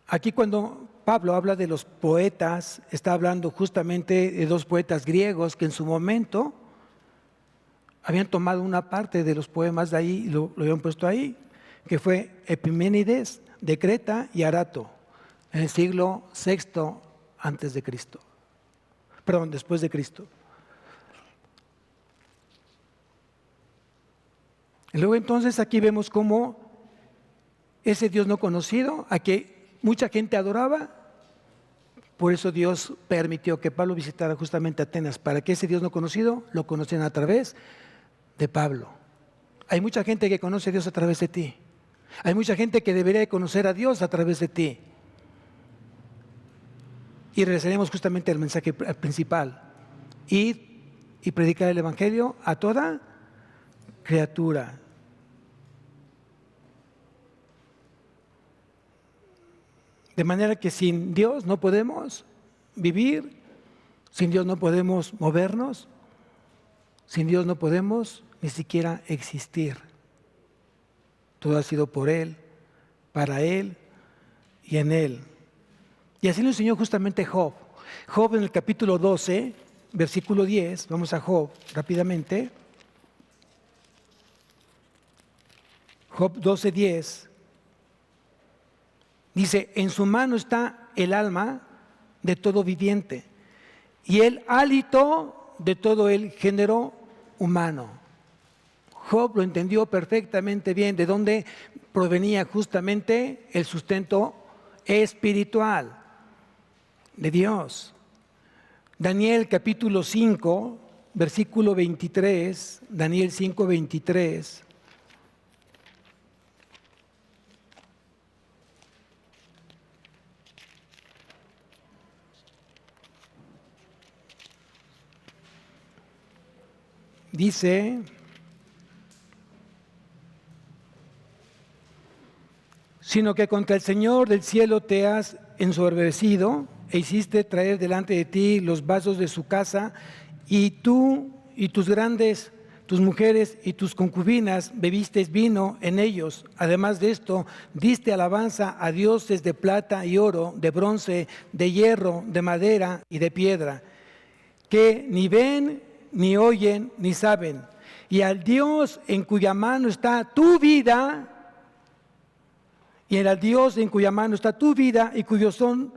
Aquí cuando Pablo habla de los poetas, está hablando justamente de dos poetas griegos que en su momento habían tomado una parte de los poemas de ahí y lo habían puesto ahí, que fue Epiménides de Creta y Arato, en el siglo VI antes de Cristo. Perdón, después de Cristo. Y luego entonces aquí vemos cómo ese Dios no conocido, a que mucha gente adoraba, por eso Dios permitió que Pablo visitara justamente Atenas, para que ese Dios no conocido lo conocieran a través de Pablo. Hay mucha gente que conoce a Dios a través de ti. Hay mucha gente que debería de conocer a Dios a través de ti. Y regresaremos justamente al mensaje principal. Ir y predicar el Evangelio a toda criatura. De manera que sin Dios no podemos vivir, sin Dios no podemos movernos, sin Dios no podemos ni siquiera existir. Todo ha sido por Él, para Él y en Él. Y así lo enseñó justamente Job. Job en el capítulo 12, versículo 10, vamos a Job rápidamente. Job 12, 10. Dice, en su mano está el alma de todo viviente y el hálito de todo el género humano. Job lo entendió perfectamente bien, de dónde provenía justamente el sustento espiritual de Dios. Daniel capítulo 5, versículo 23, Daniel 5, 23. Dice, sino que contra el Señor del cielo te has ensoberbecido e hiciste traer delante de ti los vasos de su casa, y tú y tus grandes, tus mujeres y tus concubinas bebiste vino en ellos. Además de esto, diste alabanza a dioses de plata y oro, de bronce, de hierro, de madera y de piedra, que ni ven, ni oyen, ni saben. Y al Dios en cuya mano está tu vida, y al Dios en cuya mano está tu vida y cuyos son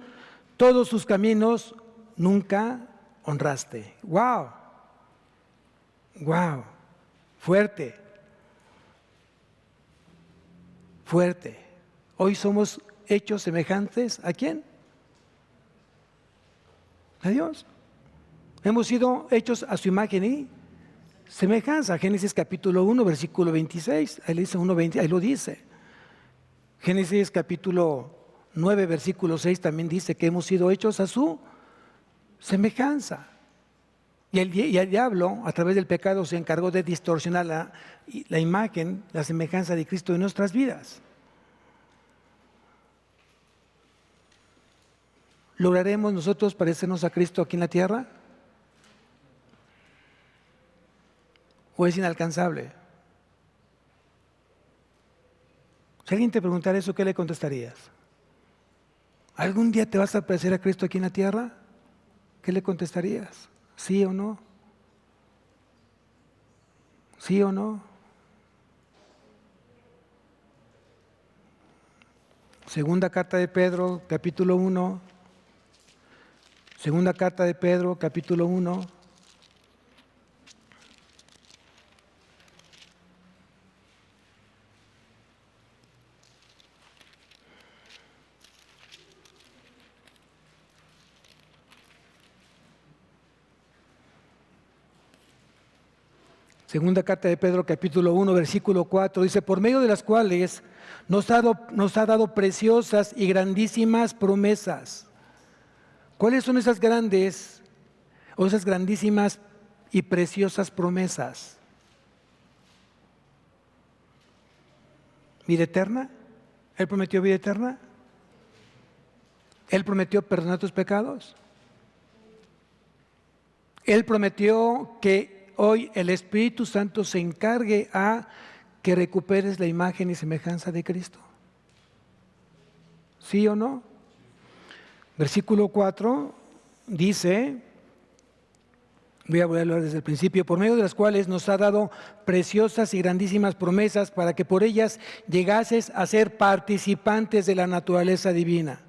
todos sus caminos, nunca honraste. ¡Wow! ¡Wow! Fuerte. Fuerte. Hoy somos hechos semejantes ¿a quién? A Dios. Hemos sido hechos a su imagen y semejanza. Génesis capítulo 1, versículo 26. Ahí dice 1:20, ahí lo dice. Génesis capítulo 9, versículo 6 también dice que hemos sido hechos a su semejanza. Y el diablo, a través del pecado, se encargó de distorsionar la imagen, la semejanza de Cristo en nuestras vidas. ¿Lograremos nosotros parecernos a Cristo aquí en la tierra? ¿O es inalcanzable? Si alguien te preguntara eso, ¿qué le contestarías? ¿Algún día te vas a parecer a Cristo aquí en la tierra? ¿Qué le contestarías? ¿Sí o no? ¿Sí o no? Segunda carta de Pedro, capítulo 1. Segunda carta de Pedro, capítulo 1. Segunda carta de Pedro, capítulo 1, versículo 4, dice, por medio de las cuales nos ha dado preciosas y grandísimas promesas. ¿Cuáles son esas grandes o esas grandísimas y preciosas promesas? ¿Vida eterna? ¿Él prometió vida eterna? Él prometió perdonar tus pecados. Él prometió que hoy el Espíritu Santo se encargue a que recuperes la imagen y semejanza de Cristo. ¿Sí o no? Versículo 4 dice, voy a hablar desde el principio, por medio de las cuales nos ha dado preciosas y grandísimas promesas para que por ellas llegases a ser participantes de la naturaleza divina.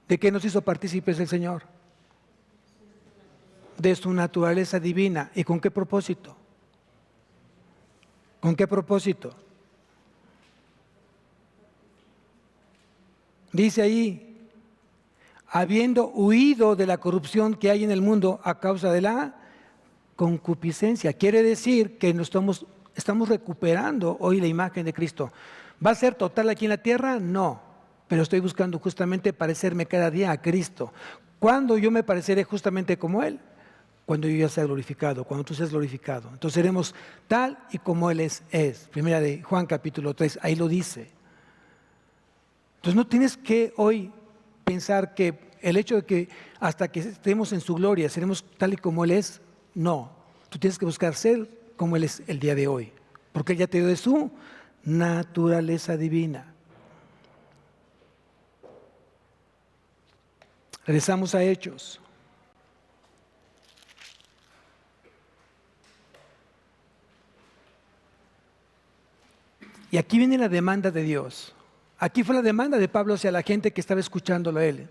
¿De qué nos hizo partícipes el Señor? De su naturaleza divina. ¿Y con qué propósito? ¿Con qué propósito? Dice ahí, habiendo huido de la corrupción que hay en el mundo a causa de la concupiscencia. Quiere decir que estamos recuperando hoy la imagen de Cristo. ¿Va a ser total aquí en la tierra? No, pero estoy buscando justamente parecerme cada día a Cristo. ¿Cuándo yo me pareceré justamente como Él? Cuando yo ya sea glorificado, cuando tú seas glorificado. Entonces seremos tal y como Él es. Primera de Juan capítulo 3, ahí lo dice. Entonces no tienes que hoy pensar que el hecho de que hasta que estemos en su gloria seremos tal y como Él es, no. Tú tienes que buscar ser como Él es el día de hoy, porque Él ya te dio de su naturaleza divina. Regresamos a Hechos. Y aquí viene la demanda de Dios. Aquí fue la demanda de Pablo hacia la gente que estaba escuchándolo a él.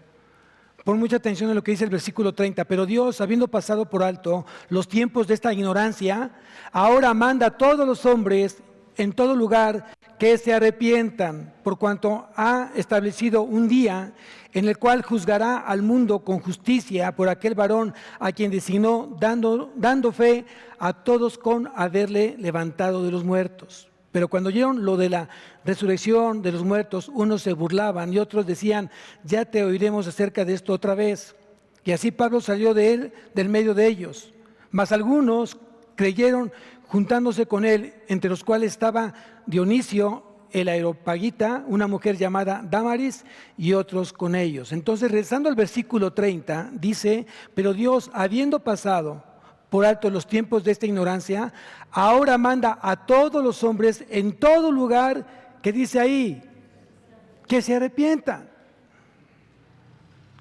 Pon mucha atención a lo que dice el versículo 30. Pero Dios, habiendo pasado por alto los tiempos de esta ignorancia, ahora manda a todos los hombres en todo lugar que se arrepientan, por cuanto ha establecido un día en el cual juzgará al mundo con justicia por aquel varón a quien designó, dando fe a todos con haberle levantado de los muertos. Pero cuando oyeron lo de la resurrección de los muertos, unos se burlaban y otros decían, ya te oiremos acerca de esto otra vez. Y así Pablo salió de él, del medio de ellos. Mas algunos creyeron juntándose con él, entre los cuales estaba Dionisio, el Areopagita, una mujer llamada Dámaris y otros con ellos. Entonces, regresando al versículo 30, dice, pero Dios, habiendo pasado por alto los tiempos de esta ignorancia, ahora manda a todos los hombres en todo lugar, que dice ahí, que se arrepientan,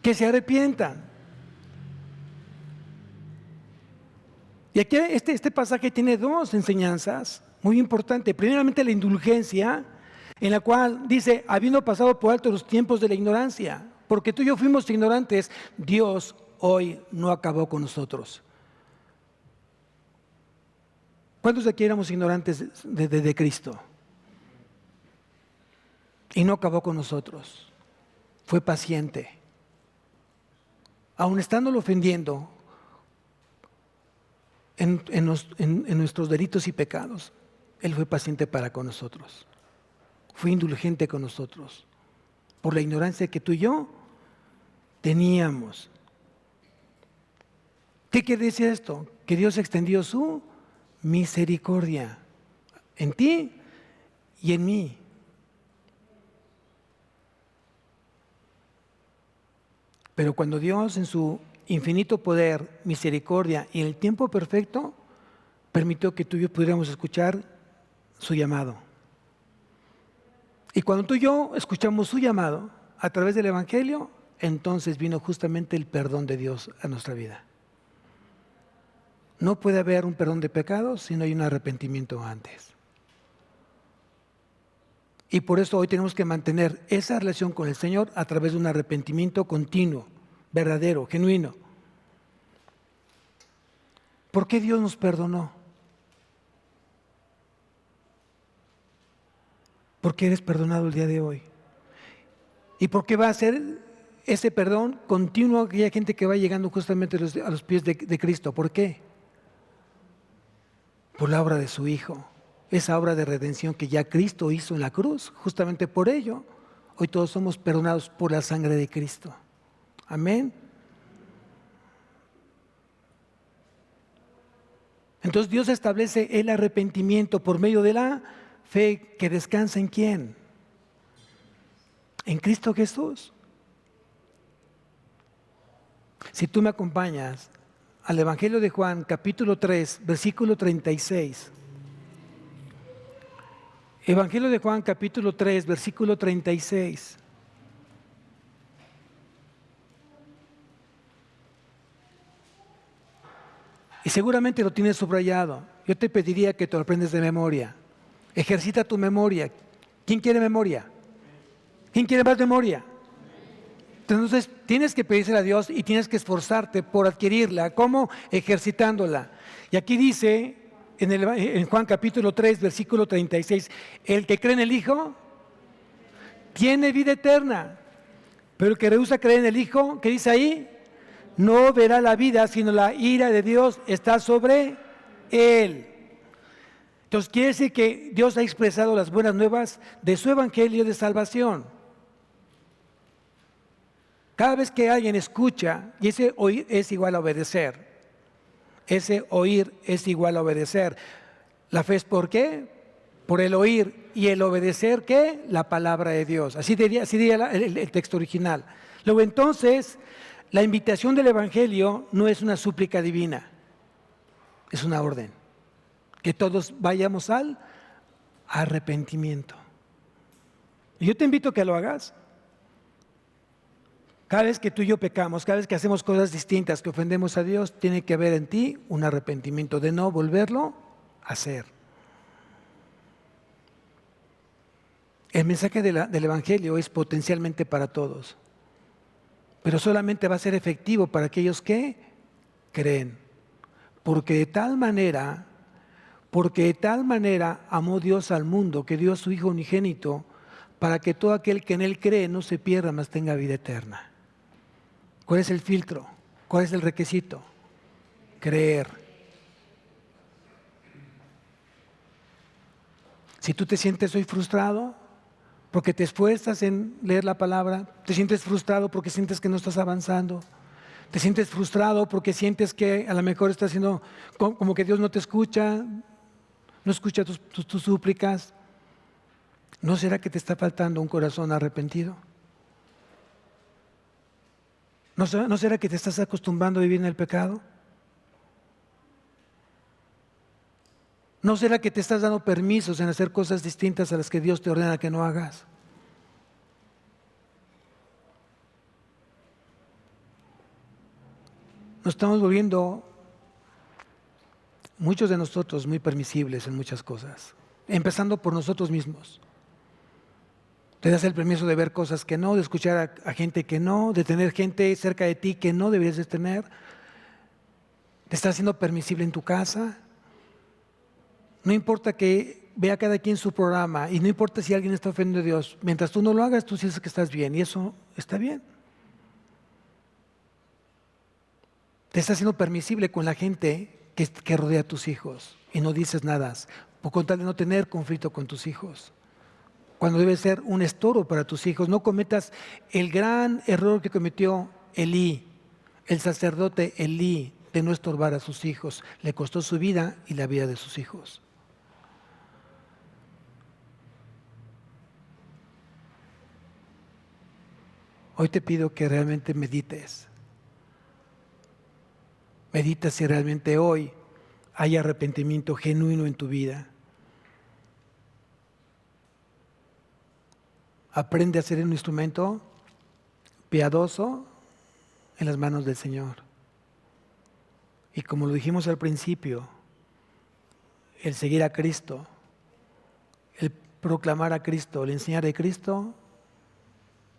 que se arrepientan. Y aquí este pasaje tiene dos enseñanzas muy importantes. Primeramente la indulgencia, en la cual dice, habiendo pasado por alto los tiempos de la ignorancia, porque tú y yo fuimos ignorantes, Dios hoy no acabó con nosotros. ¿Cuántos de aquí éramos ignorantes de Cristo? Y no acabó con nosotros. Fue paciente. Aun estándolo ofendiendo en nuestros delitos y pecados, Él fue paciente para con nosotros. Fue indulgente con nosotros. Por la ignorancia que tú y yo teníamos. ¿Qué quiere decir esto? Que Dios extendió su misericordia en ti y en mí. Pero cuando Dios en su infinito poder, misericordia y en el tiempo perfecto permitió que tú y yo pudiéramos escuchar su llamado. Y cuando tú y yo escuchamos su llamado a través del Evangelio, entonces vino justamente el perdón de Dios a nuestra vida. No puede haber un perdón de pecados si no hay un arrepentimiento antes. Y por eso hoy tenemos que mantener esa relación con el Señor a través de un arrepentimiento continuo, verdadero, genuino. ¿Por qué Dios nos perdonó? Porque eres perdonado el día de hoy. ¿Y por qué va a ser ese perdón continuo a aquella gente que va llegando justamente a los pies de Cristo? ¿Por qué? Por la obra de su Hijo, esa obra de redención que ya Cristo hizo en la cruz. Justamente por ello, hoy todos somos perdonados por la sangre de Cristo. Amén. Entonces Dios establece el arrepentimiento por medio de la fe que descansa en ¿quién? en Cristo Jesús. Si tú me acompañas al Evangelio de Juan, capítulo 3, versículo 36. Evangelio de Juan, capítulo 3, versículo 36. Y seguramente lo tienes subrayado. Yo te pediría que te lo aprendes de memoria. Ejercita tu memoria. ¿Quién quiere memoria? ¿Quién quiere más memoria? Entonces tienes que pedírsela a Dios y tienes que esforzarte por adquirirla. ¿Cómo? Ejercitándola. Y aquí dice en Juan capítulo 3, versículo 36, el que cree en el Hijo tiene vida eterna, pero el que rehúsa creer en el Hijo, ¿qué dice ahí? No verá la vida, sino la ira de Dios está sobre él. Entonces quiere decir que Dios ha expresado las buenas nuevas de su evangelio de salvación. Cada vez que alguien escucha, y ese oír es igual a obedecer, ese oír es igual a obedecer. ¿La fe es por qué? Por el oír, y el obedecer, ¿qué? La palabra de Dios. Así diría el texto original. Luego entonces, la invitación del Evangelio no es una súplica divina, es una orden. Que todos vayamos al arrepentimiento. Y yo te invito a que lo hagas. Cada vez que tú y yo pecamos, cada vez que hacemos cosas distintas, que ofendemos a Dios, tiene que haber en ti un arrepentimiento de no volverlo a hacer. El mensaje del Evangelio es potencialmente para todos, pero solamente va a ser efectivo para aquellos que creen. Porque de tal manera amó Dios al mundo, que dio a su Hijo unigénito, para que todo aquel que en Él cree no se pierda, mas tenga vida eterna. ¿Cuál es el filtro? ¿Cuál es el requisito? Creer. Si tú te sientes hoy frustrado porque te esfuerzas en leer la palabra, te sientes frustrado porque sientes que no estás avanzando, te sientes frustrado porque sientes que a lo mejor estás haciendo como que Dios no te escucha, no escucha tus súplicas, ¿no será que te está faltando un corazón arrepentido? ¿No será que te estás acostumbrando a vivir en el pecado? ¿No será que te estás dando permisos en hacer cosas distintas a las que Dios te ordena que no hagas? Nos estamos volviendo, muchos de nosotros, muy permisibles en muchas cosas, empezando por nosotros mismos. Te das el permiso de ver cosas que no, de escuchar a gente que no, de tener gente cerca de ti que no deberías de tener. Te estás siendo permisible en tu casa. No importa que vea cada quien su programa y no importa si alguien está ofendiendo a Dios. Mientras tú no lo hagas, tú sientes que estás bien y eso está bien. Te estás siendo permisible con la gente que rodea a tus hijos y no dices nada, por contar de no tener conflicto con tus hijos. Cuando debe ser un estorbo para tus hijos. No cometas el gran error que cometió Elí, el sacerdote Elí, de no estorbar a sus hijos. Le costó su vida y la vida de sus hijos. Hoy te pido que realmente medites. Medita si realmente hoy hay arrepentimiento genuino en tu vida. Aprende a ser un instrumento piadoso en las manos del Señor. Y como lo dijimos al principio, el seguir a Cristo, el proclamar a Cristo, el enseñar de Cristo,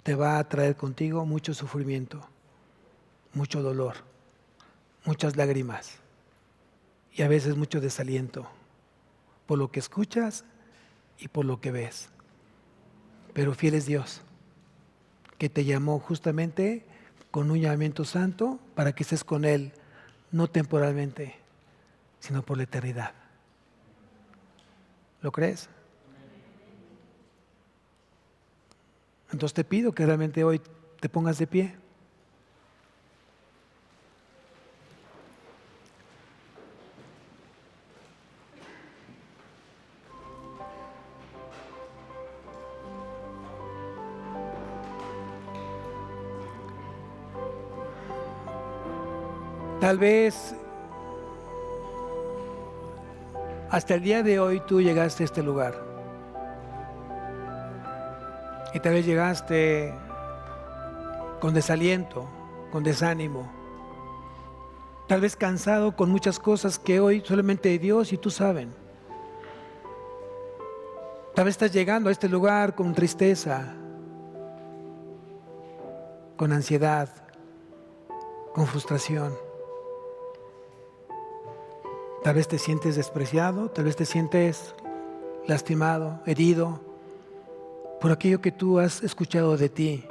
te va a traer contigo mucho sufrimiento, mucho dolor, muchas lágrimas y a veces mucho desaliento por lo que escuchas y por lo que ves. Pero fiel es Dios, que te llamó justamente con un llamamiento santo para que estés con Él, no temporalmente, sino por la eternidad. ¿Lo crees? Entonces te pido que realmente hoy te pongas de pie. Tal vez hasta el día de hoy tú llegaste a este lugar. Y tal vez llegaste con desaliento, con desánimo. Tal vez cansado con muchas cosas que hoy solamente Dios y tú saben. Tal vez estás llegando a este lugar con tristeza, con ansiedad, con frustración. Tal vez te sientes despreciado, tal vez te sientes lastimado, herido por aquello que tú has escuchado de ti.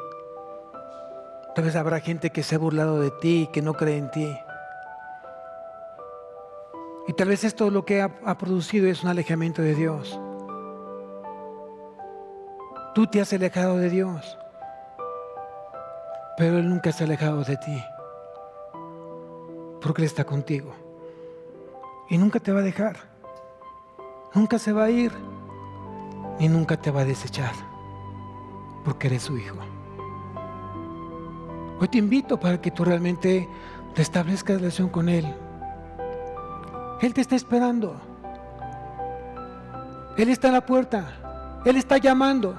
Tal vez habrá gente que se ha burlado de ti, que no cree en ti. Y tal vez esto lo que ha producido es un alejamiento de Dios. Tú te has alejado de Dios, pero Él nunca se ha alejado de ti, porque Él está contigo y nunca te va a dejar, nunca se va a ir, ni nunca te va a desechar, porque eres su hijo. Hoy te invito para que tú realmente restablezcas relación con Él. Él te está esperando. Él está en la puerta. Él está llamando.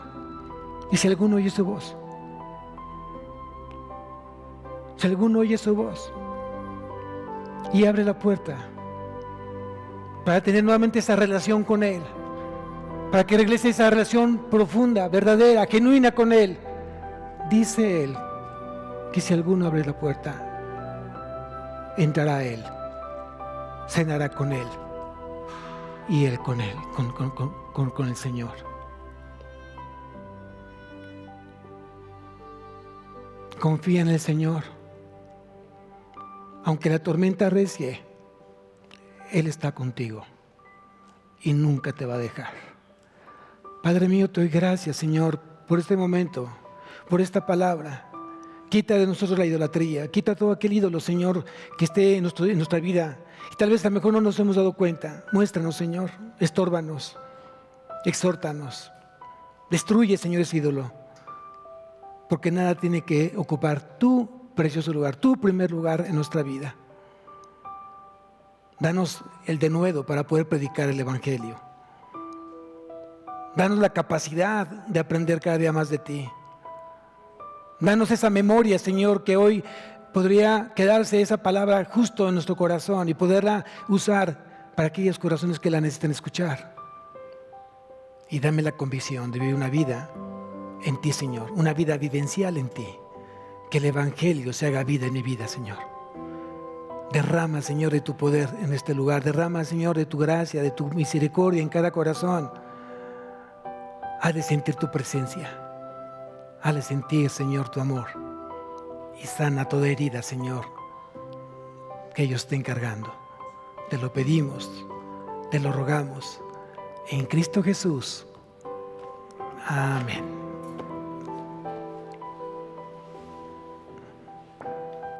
Y si alguno oye su voz, y abre la puerta para tener nuevamente esa relación con Él, para que regrese esa relación profunda, verdadera, genuina con Él, dice Él que si alguno abre la puerta, entrará a Él, cenará con Él y Él con Él, con el Señor. Confía en el Señor. Aunque la tormenta arrecie, Él está contigo y nunca te va a dejar. Padre mío, te doy gracias, Señor, por este momento, por esta palabra. Quita de nosotros la idolatría, quita todo aquel ídolo, Señor, que esté en nuestra vida. Y tal vez a lo mejor no nos hemos dado cuenta. Muéstranos, Señor, estórbanos, exhórtanos. Destruye, Señor, ese ídolo. Porque nada tiene que ocupar tu precioso lugar, tu primer lugar en nuestra vida. Danos el denuedo para poder predicar el Evangelio. Danos la capacidad de aprender cada día más de ti. Danos esa memoria, Señor, que hoy podría quedarse esa palabra justo en nuestro corazón y poderla usar para aquellos corazones que la necesiten escuchar. Y dame la convicción de vivir una vida en ti, Señor, una vida vivencial en ti. Que el Evangelio se haga vida en mi vida, Señor. Derrama, Señor, de tu poder en este lugar. Derrama, Señor, de tu gracia, de tu misericordia en cada corazón. Ha de sentir tu presencia. Ha de sentir, Señor, tu amor. Y sana toda herida, Señor, que ellos estén cargando. Te lo pedimos, te lo rogamos. En Cristo Jesús. Amén.